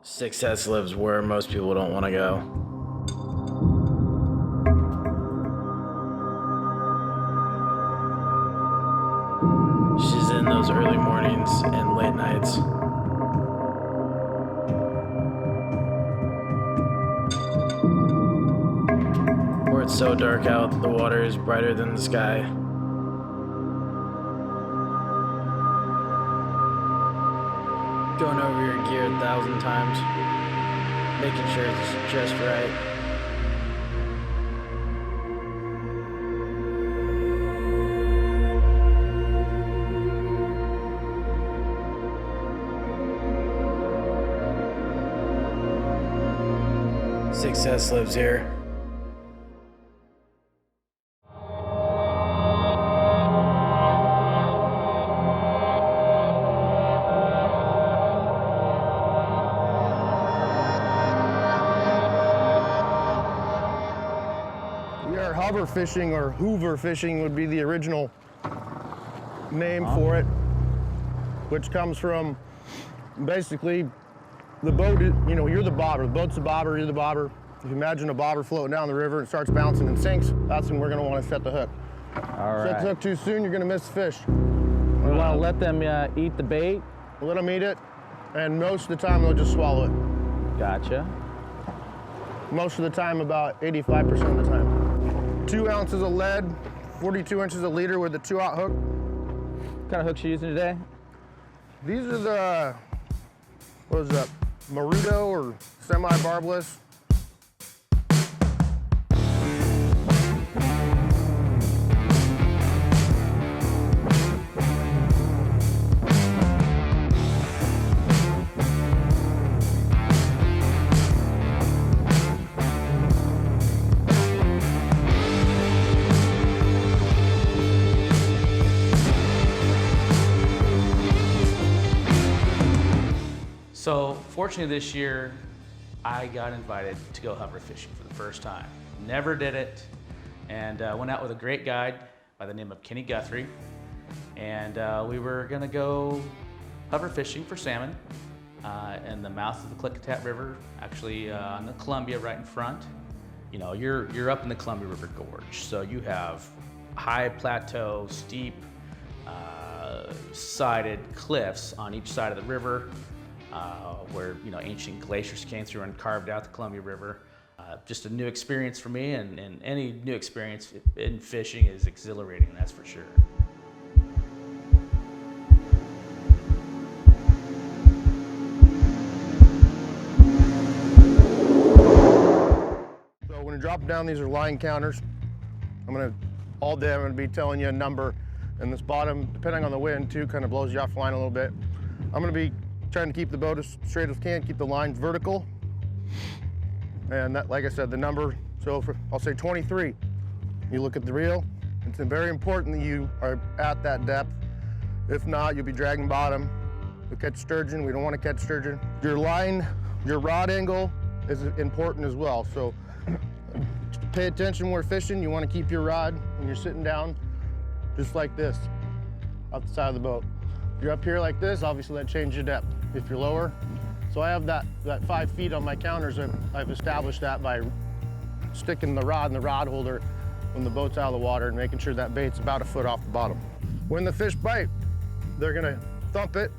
Success lives where most people don't want to go. She's in those early mornings and late nights. Where it's so dark out, the water is brighter than the sky. Going over your gear 1,000 times, making sure it's just right. Success lives here. We are hover fishing, or Hoover fishing would be the original name for it, which comes from basically the boat, you're the bobber. The boat's the bobber, you're the bobber. If you imagine a bobber floating down the river and starts bouncing and sinks, that's when we're going to want to set the hook. All right. Set the hook too soon, you're going to miss the fish. We want to let them eat the bait. Let them eat it, and most of the time they'll just swallow it. Gotcha. Most of the time, about 85% of the time. 2 ounces of lead, 42 inches a leader with the 2-aught hook. What kind of hooks you using today? These are the, what is that, Marudo or semi-barbless. So fortunately this year, I got invited to go hover fishing for the first time. Never did it, and went out with a great guide by the name of Guthrie, and we were gonna go hover fishing for salmon in the mouth of the Clickitat River, actually on the Columbia right in front. You know, you're up in the Columbia River Gorge, so you have high plateau, steep, sided cliffs on each side of the river. Where ancient glaciers came through and carved out the Columbia River. Just a new experience for me, and any new experience in fishing is exhilarating, that's for sure. So when you drop down, these are line counters. All day I'm gonna be telling you a number, and this bottom, depending on the wind too, kind of blows you off the line a little bit. I'm gonna be trying to keep the boat as straight as can, keep the lines vertical. And that, like I said, the number, so I'll say 23. You look at the reel, it's very important that you are at that depth. If not, you'll be dragging bottom. You'll catch sturgeon, we don't want to catch sturgeon. Your line, your rod angle is important as well. So pay attention when we're fishing. You want to keep your rod when you're sitting down, just like this, off the side of the boat. If you're up here like this, obviously that changes your depth. If you're lower, so I have that 5 feet on my counters, and I've established that by sticking the rod in the rod holder when the boat's out of the water and making sure that bait's about a foot off the bottom. When the fish bite, they're gonna thump it.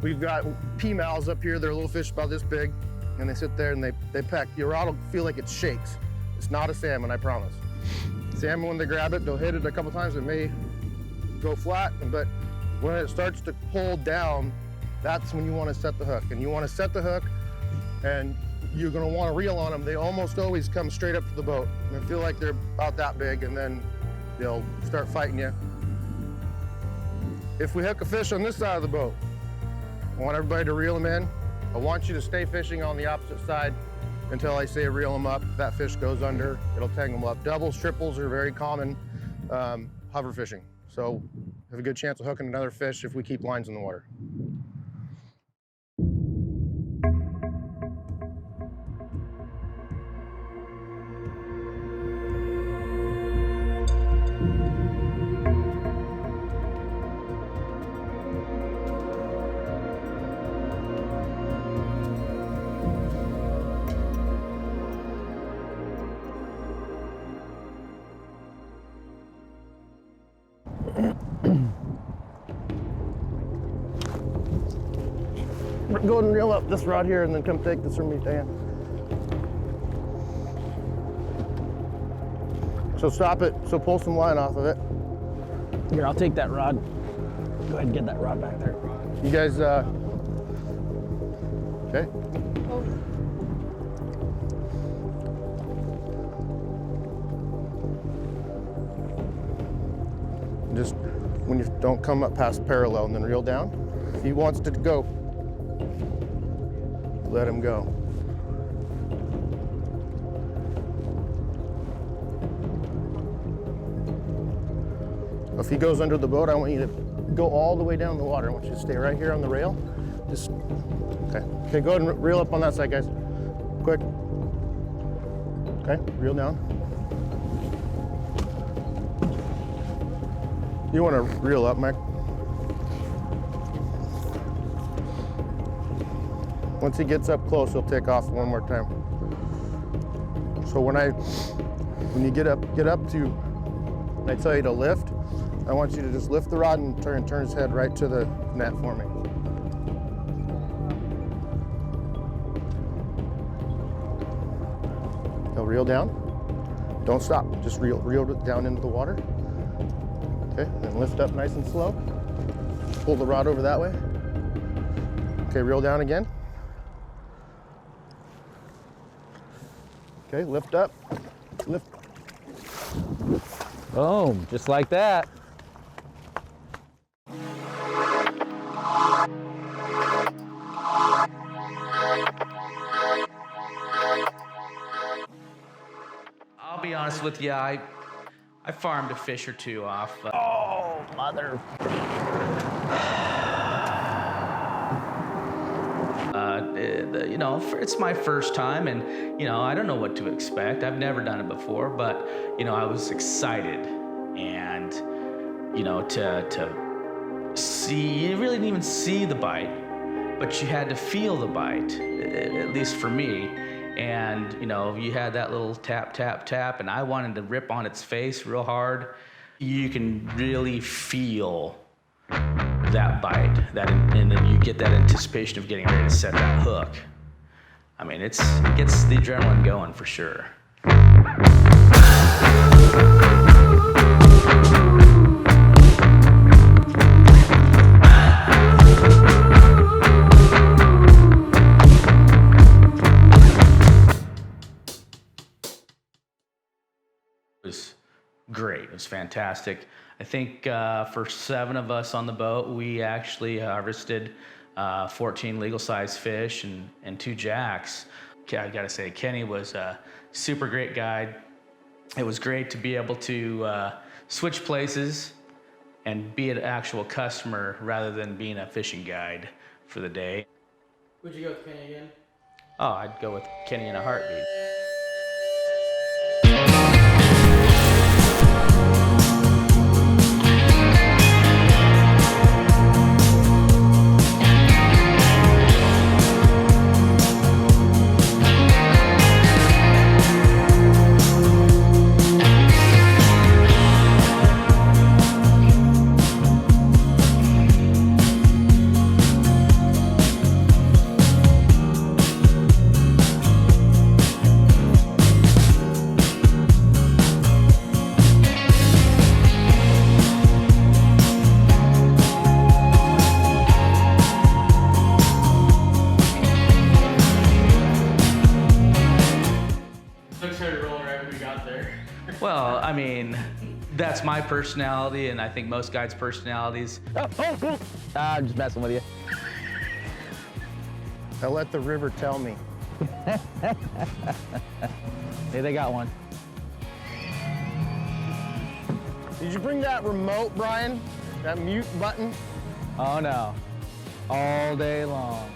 We've got pea mouths up here. They're little fish about this big, and they sit there and they peck. Your rod will feel like it shakes. It's not a salmon, I promise. Salmon, when they grab it, they'll hit it a couple times. It may go flat, but when it starts to pull down, that's when you want to set the hook. And you want to set the hook, and you're going to want to reel on them. They almost always come straight up to the boat. They feel like they're about that big, and then they'll start fighting you. If we hook a fish on this side of the boat, I want everybody to reel them in. I want you to stay fishing on the opposite side until I say reel them up. If that fish goes under, it'll tangle them up. Doubles, triples are very common hover fishing. So have a good chance of hooking another fish if we keep lines in the water. go and reel up this rod here and then come take this from me, Dan. So stop it, so pull some line off of it. Here, I'll take that rod. Go ahead and get that rod back there. You guys, okay? Just when you don't come up past parallel and then reel down. If he wants to go, let him go. If he goes under the boat, I want you to go all the way down the water. I want you to stay right here on the rail. Just, okay. Okay, go ahead and reel up on that side, guys. Quick. Okay, reel down. You want to reel up, Mike. Once he gets up close, he'll take off one more time. So when you get up to, when I tell you to lift, I want you to just lift the rod and turn his head right to the net for me. He'll reel down. Don't stop. Just reel it down into the water. Okay, and lift up nice and slow. Pull the rod over that way. Okay, reel down again. Okay, lift up. Lift. Boom, just like that. I'll be honest with you, I farmed a fish or two off. Oh, mother. It's my first time, and I don't know what to expect. I've never done it before, but I was excited, and to see. You really didn't even see the bite, but you had to feel the bite, at least for me. And you had that little tap, tap, tap, and I wanted to rip on its face real hard. You can really feel that bite, and then you get that anticipation of getting ready to set that hook. I mean, it gets the adrenaline going for sure. It was great. It was fantastic. I think for 7 of us on the boat, we actually harvested 14 legal-sized fish and 2 jacks. I gotta say, Kenny was a super great guide. It was great to be able to switch places and be an actual customer rather than being a fishing guide for the day. Would you go with Kenny again? Oh, I'd go with Kenny in a heartbeat. Well, I mean, that's my personality, and I think most guys' personalities. I'm just messing with you. I let the river tell me. Hey, they got one. Did you bring that remote, Brian? That mute button? Oh no, all day long.